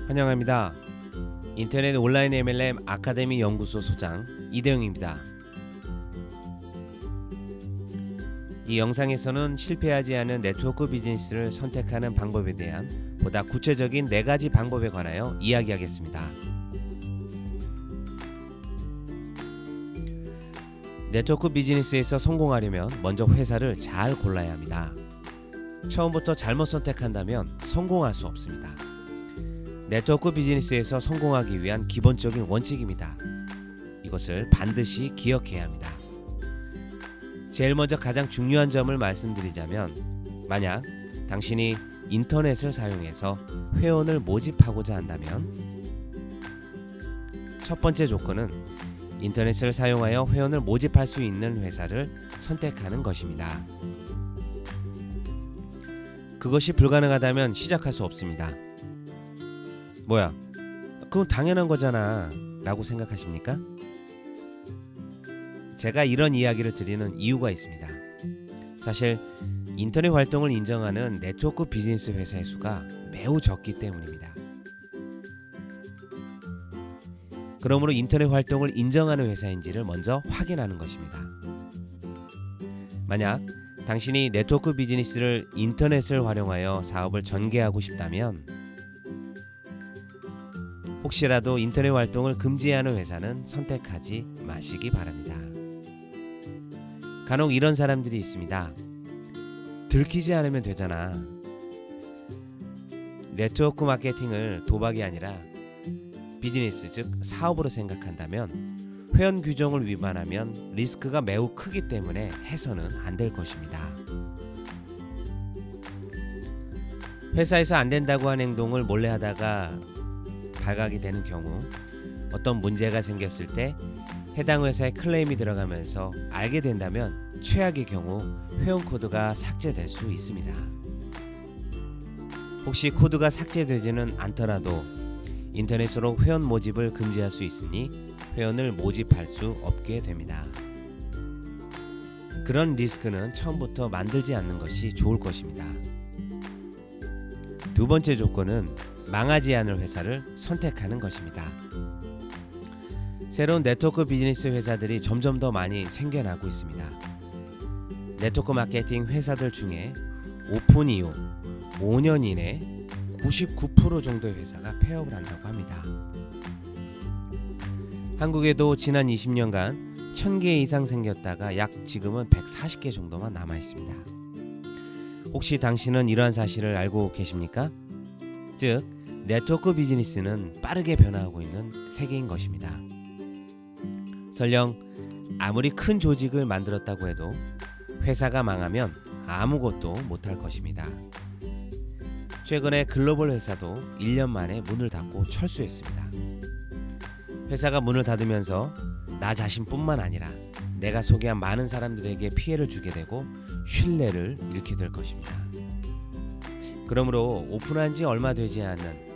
환영합니다. 인터넷 온라인 MLM 아카데미 연구소 소장 이대영입니다. 이 영상에서는 실패하지 않은 네트워크 비즈니스를 선택하는 방법에 대한 보다 구체적인 4가지 방법에 관하여 이야기하겠습니다. 네트워크 비즈니스에서 성공하려면 먼저 회사를 잘 골라야 합니다. 처음부터 잘못 선택한다면 성공할 수 없습니다. 네트워크 비즈니스에서 성공하기 위한 기본적인 원칙입니다. 이것을 반드시 기억해야 합니다. 제일 먼저 가장 중요한 점을 말씀드리자면, 만약 당신이 인터넷을 사용해서 회원을 모집하고자 한다면 첫 번째 조건은 인터넷을 사용하여 회원을 모집할 수 있는 회사를 선택하는 것입니다. 그것이 불가능하다면 시작할 수 없습니다. 뭐야? 그건 당연한 거잖아 라고 생각하십니까? 제가 이런 이야기를 드리는 이유가 있습니다. 사실 인터넷 활동을 인정하는 네트워크 비즈니스 회사의 수가 매우 적기 때문입니다. 그러므로 인터넷 활동을 인정하는 회사인지를 먼저 확인하는 것입니다. 만약 당신이 네트워크 비즈니스를 인터넷을 활용하여 사업을 전개하고 싶다면 혹시라도 인터넷 활동을 금지하는 회사는 선택하지 마시기 바랍니다. 간혹 이런 사람들이 있습니다. 들키지 않으면 되잖아. 네트워크 마케팅을 도박이 아니라 비즈니스, 즉 사업으로 생각한다면 회원 규정을 위반하면 리스크가 매우 크기 때문에 해서는 안 될 것입니다. 회사에서 안 된다고 한 행동을 몰래 하다가 발각이 되는 경우, 어떤 문제가 생겼을 때 해당 회사에 클레임이 들어가면서 알게 된다면 최악의 경우 회원 코드가 삭제될 수 있습니다. 혹시 코드가 삭제되지는 않더라도 인터넷으로 회원 모집을 금지할 수 있으니 회원을 모집할 수 없게 됩니다. 그런 리스크는 처음부터 만들지 않는 것이 좋을 것입니다. 두 번째 조건은 망하지 않을 회사를 선택하는 것입니다. 새로운 네트워크 비즈니스 회사들이 점점 더 많이 생겨나고 있습니다. 네트워크 마케팅 회사들 중에 오픈 이후 5년 이내 99% 정도의 회사가 폐업을 한다고 합니다. 한국에도 지난 20년간 1000개 이상 생겼다가 약 지금은 140개 정도만 남아 있습니다. 혹시 당신은 이러한 사실을 알고 계십니까? 즉, 네트워크 비즈니스는 빠르게 변화하고 있는 세계인 것입니다. 설령 아무리 큰 조직을 만들었다고 해도 회사가 망하면 아무것도 못할 것입니다. 최근에 글로벌 회사도 1년 만에 문을 닫고 철수했습니다. 회사가 문을 닫으면서 나 자신뿐만 아니라 내가 소개한 많은 사람들에게 피해를 주게 되고 신뢰를 잃게 될 것입니다. 그러므로 오픈한 지 얼마 되지 않은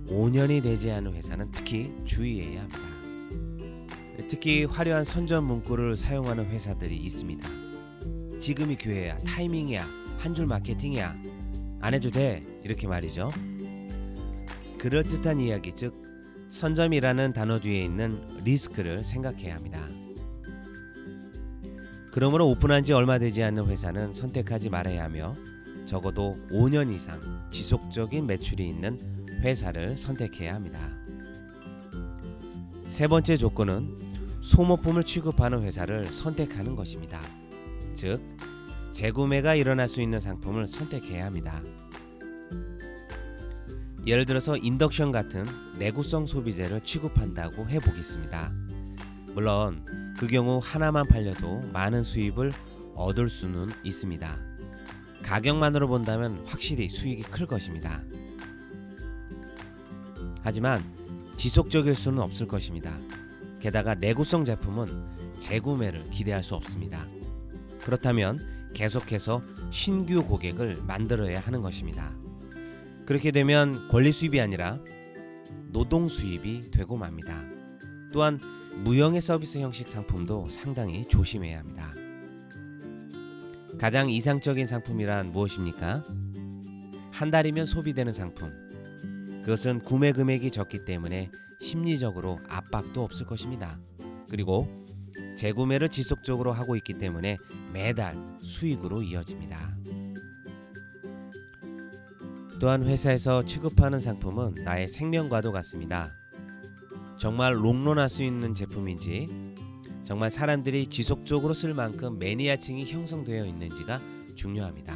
5년이 되지 않은 회사는 특히 주의해야 합니다. 특히 화려한 선전 문구를 사용하는 회사들이 있습니다. 지금이 기회야, 타이밍이야, 한 줄 마케팅이야, 안 해도 돼, 이렇게 말이죠. 그럴듯한 이야기, 즉 선점이라는 단어 뒤에 있는 리스크를 생각해야 합니다. 그러므로 오픈한 지 얼마 되지 않는 회사는 선택하지 말아야 하며 적어도 5년 이상 지속적인 매출이 있는 회사를 선택해야 합니다. 세 번째 조건은 소모품을 취급하는 회사를 선택하는 것입니다. 즉, 재구매가 일어날 수 있는 상품을 선택해야 합니다. 예를 들어서 인덕션 같은 내구성 소비재를 취급한다고 해보겠습니다. 물론 그 경우 하나만 팔려도 많은 수입을 얻을 수는 있습니다. 가격만으로 본다면 확실히 수익이 클 것입니다. 하지만 지속적일 수는 없을 것입니다. 게다가 내구성 제품은 재구매를 기대할 수 없습니다. 그렇다면 계속해서 신규 고객을 만들어야 하는 것입니다. 그렇게 되면 권리 수입이 아니라 노동 수입이 되고 맙니다. 또한 무형의 서비스 형식 상품도 상당히 조심해야 합니다. 가장 이상적인 상품이란 무엇입니까? 한 달이면 소비되는 상품, 그것은 구매 금액이 적기 때문에 심리적으로 압박도 없을 것입니다. 그리고 재구매를 지속적으로 하고 있기 때문에 매달 수익으로 이어집니다. 또한 회사에서 취급하는 상품은 나의 생명과도 같습니다. 정말 롱런할 수 있는 제품인지, 정말 사람들이 지속적으로 쓸 만큼 매니아층이 형성되어 있는지가 중요합니다.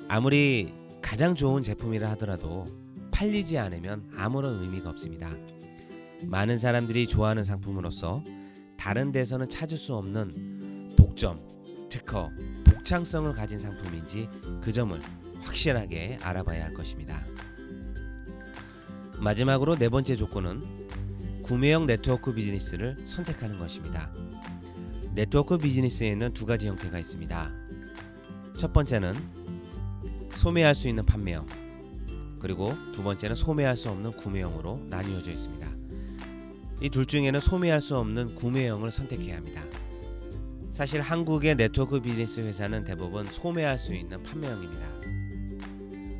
아무리 가장 좋은 제품이라 하더라도 팔리지 않으면 아무런 의미가 없습니다. 많은 사람들이 좋아하는 상품으로서 다른 데서는 찾을 수 없는 독점, 특허, 독창성을 가진 상품인지 그 점을 확실하게 알아봐야 할 것입니다. 마지막으로 네 번째 조건은 구매형 네트워크 비즈니스를 선택하는 것입니다. 네트워크 비즈니스에는 두 가지 형태가 있습니다. 첫 번째는 소매할 수 있는 판매형, 그리고 두 번째는 소매할 수 없는 구매형으로 나뉘어져 있습니다. 이 둘 중에는 소매할 수 없는 구매형을 선택해야 합니다. 사실 한국의 네트워크 비즈니스 회사는 대부분 소매할 수 있는 판매형입니다.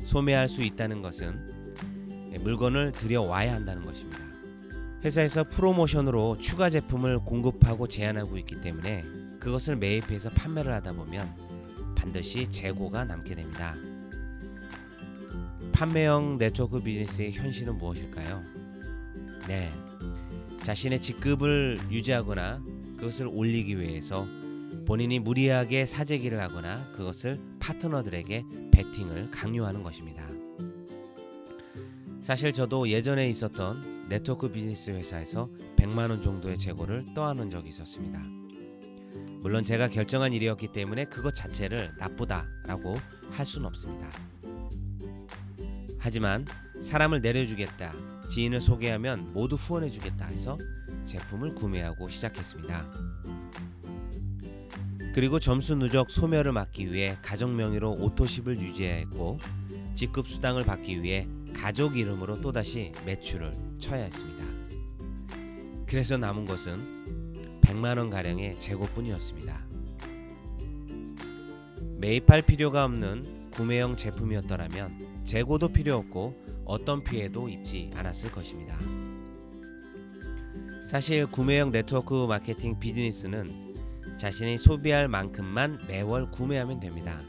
소매할 수 있다는 것은 물건을 들여와야 한다는 것입니다. 회사에서 프로모션으로 추가 제품을 공급하고 제안하고 있기 때문에 그것을 매입해서 판매를 하다 보면 반드시 재고가 남게 됩니다. 판매형 네트워크 비즈니스의 현실은 무엇일까요? 네, 자신의 직급을 유지하거나 그것을 올리기 위해서 본인이 무리하게 사재기를 하거나 그것을 파트너들에게 베팅을 강요하는 것입니다. 사실 저도 예전에 있었던 네트워크 비즈니스 회사에서 100만 원 정도의 재고를 떠안은 적이 있었습니다. 물론 제가 결정한 일이었기 때문에 그것 자체를 나쁘다라고 할 수는 없습니다. 하지만 사람을 내려주겠다, 지인을 소개하면 모두 후원해주겠다 해서 제품을 구매하고 시작했습니다. 그리고 점수 누적 소멸을 막기 위해 가족 명의로 오토십을 유지해야 했고, 직급 수당을 받기 위해 가족 이름으로 또다시 매출을 쳐야 했습니다. 그래서 남은 것은 100만 원 가량의 재고뿐이었습니다. 매입할 필요가 없는 구매형 제품이었더라면 재고도 필요 없고 어떤 피해도 입지 않았을 것입니다. 사실 구매형 네트워크 마케팅 비즈니스는 자신이 소비할 만큼만 매월 구매하면 됩니다.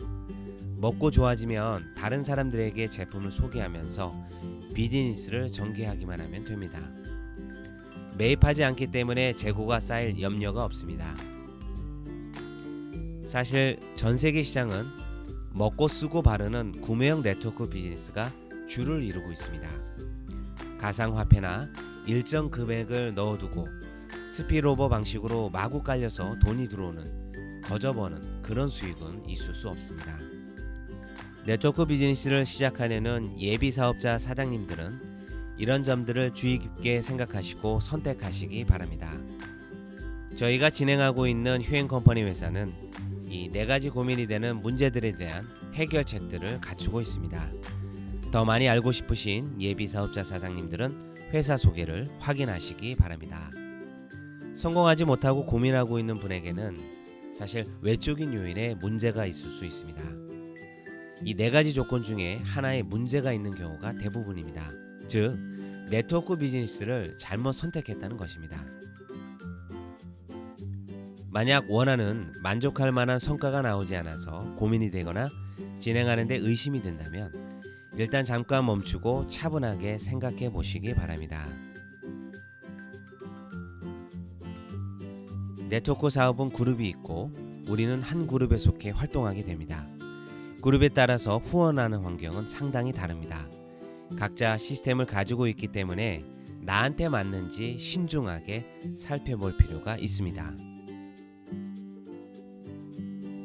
먹고 좋아지면 다른 사람들에게 제품을 소개하면서 비즈니스를 전개하기만 하면 됩니다. 매입하지 않기 때문에 재고가 쌓일 염려가 없습니다. 사실 전 세계 시장은 먹고 쓰고 바르는 구매형 네트워크 비즈니스가 주를 이루고 있습니다. 가상화폐나 일정 금액을 넣어두고 스피로버 방식으로 마구 깔려서 돈이 들어오는, 거저버는 그런 수익은 있을 수 없습니다. 네트워크 비즈니스를 시작하려는 예비 사업자 사장님들은 이런 점들을 주의 깊게 생각하시고 선택하시기 바랍니다. 저희가 진행하고 있는 휴행 컴퍼니 회사는 이 네 가지 고민이 되는 문제들에 대한 해결책들을 갖추고 있습니다. 더 많이 알고 싶으신 예비 사업자 사장님들은 회사 소개를 확인하시기 바랍니다. 성공하지 못하고 고민하고 있는 분에게는 사실 외적인 요인에 문제가 있을 수 있습니다. 이 네 가지 조건 중에 하나에 문제가 있는 경우가 대부분입니다. 즉, 네트워크 비즈니스를 잘못 선택했다는 것입니다. 만약 원하는 만족할 만한 성과가 나오지 않아서 고민이 되거나 진행하는 데 의심이 든다면 일단 잠깐 멈추고 차분하게 생각해 보시기 바랍니다. 네트워크 사업은 그룹이 있고 우리는 한 그룹에 속해 활동하게 됩니다. 그룹에 따라서 후원하는 환경은 상당히 다릅니다. 각자 시스템을 가지고 있기 때문에 나한테 맞는지 신중하게 살펴볼 필요가 있습니다.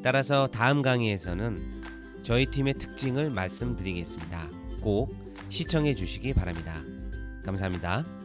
따라서 다음 강의에서는 저희 팀의 특징을 말씀드리겠습니다. 꼭 시청해 주시기 바랍니다. 감사합니다.